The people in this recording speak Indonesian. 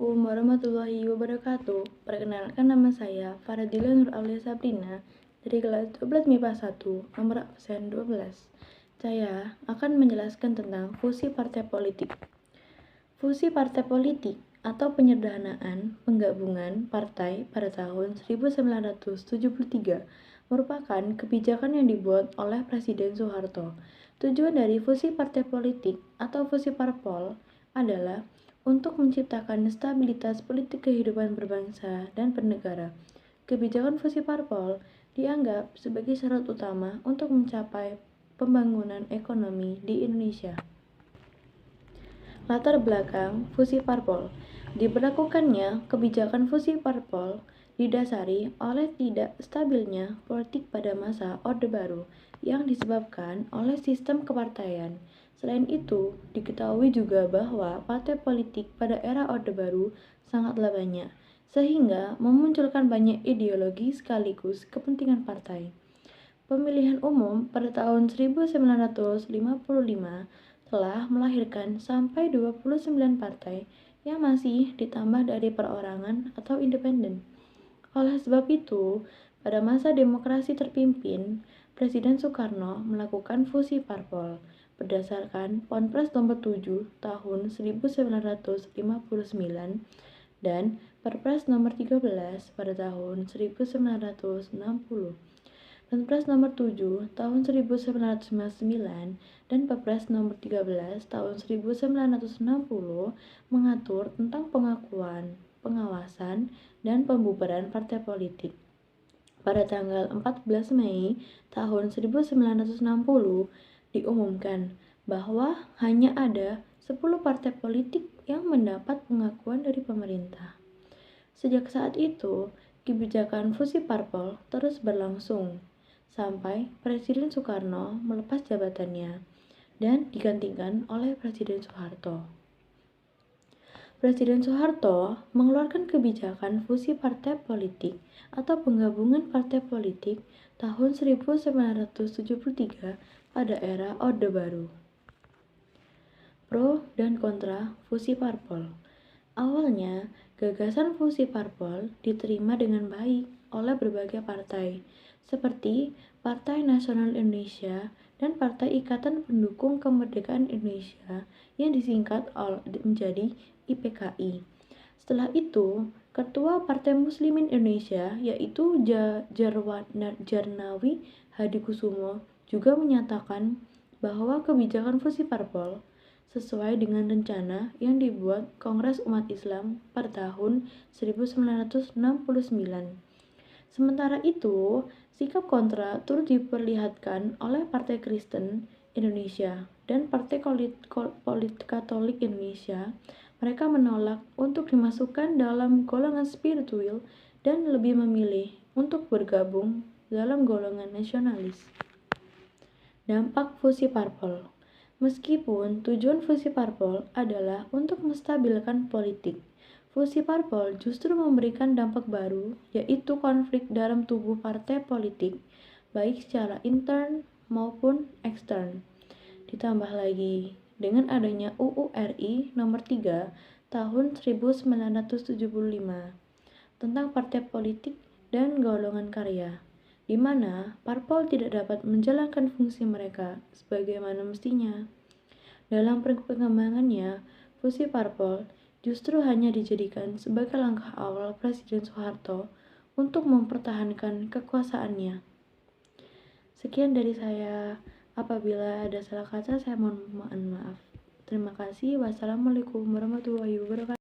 Assalamualaikum warahmatullahi wabarakatuh. Perkenalkan nama saya Faradila Nur Aulia Sabrina dari kelas 12 MIPA 1, nomor absen 12. Saya akan menjelaskan tentang fusi partai politik. Fusi partai politik atau penyederhanaan penggabungan partai pada tahun 1973 merupakan kebijakan yang dibuat oleh Presiden Soeharto. Tujuan dari fusi partai politik atau fusi parpol adalah untuk menciptakan stabilitas politik kehidupan berbangsa dan bernegara. Kebijakan fusi parpol dianggap sebagai syarat utama untuk mencapai pembangunan ekonomi di Indonesia. Latar belakang fusi parpol. Diberlakukannya kebijakan fusi parpol didasari oleh tidak stabilnya politik pada masa Orde Baru yang disebabkan oleh sistem kepartaian. Selain itu, diketahui juga bahwa partai politik pada era Orde Baru sangatlah banyak, sehingga memunculkan banyak ideologi sekaligus kepentingan partai. Pemilihan umum pada tahun 1955 telah melahirkan sampai 29 partai yang masih ditambah dari perorangan atau independen. Oleh sebab itu, pada masa demokrasi terpimpin, Presiden Soekarno melakukan fusi parpol berdasarkan Ponpres nomor 7 tahun 1959 dan Perpres nomor 13 pada tahun 1960. Perpres nomor 7 tahun 1999 dan Perpres nomor 13 tahun 1960 mengatur tentang pengakuan, pengawasan, dan pembubaran partai politik. Pada tanggal 14 Mei tahun 1960 diumumkan bahwa hanya ada 10 partai politik yang mendapat pengakuan dari pemerintah. Sejak saat itu, kebijakan fusi parpol terus berlangsung sampai Presiden Soekarno melepas jabatannya dan digantikan oleh Presiden Soeharto. Presiden Soeharto mengeluarkan kebijakan fusi partai politik atau penggabungan partai politik tahun 1973 pada era Orde Baru. Pro dan kontra fusi parpol. Awalnya, gagasan fusi parpol diterima dengan baik oleh berbagai partai, seperti Partai Nasional Indonesia dan Partai Ikatan Pendukung Kemerdekaan Indonesia yang disingkat menjadi IPKI. Setelah itu, Ketua Partai Muslimin Indonesia yaitu Djarnawi Hadikusumo juga menyatakan bahwa kebijakan fusi parpol sesuai dengan rencana yang dibuat Kongres Umat Islam pada tahun 1969. Sementara itu, sikap kontra turut diperlihatkan oleh Partai Kristen Indonesia dan Partai Katolik Indonesia. Mereka menolak untuk dimasukkan dalam golongan spiritual dan lebih memilih untuk bergabung dalam golongan nasionalis. Dampak fusi parpol. Meskipun tujuan fusi parpol adalah untuk menstabilkan politik, fusi parpol justru memberikan dampak baru, yaitu konflik dalam tubuh partai politik, baik secara intern maupun ekstern. Ditambah lagi, dengan adanya UU RI nomor 3 tahun 1975 tentang partai politik dan golongan karya, di mana parpol tidak dapat menjalankan fungsi mereka sebagaimana mestinya. Dalam perkembangannya, fusi parpol justru hanya dijadikan sebagai langkah awal Presiden Soeharto untuk mempertahankan kekuasaannya. Sekian dari saya. Apabila ada salah kata, saya mohon maaf. Terima kasih. Wassalamualaikum warahmatullahi wabarakatuh.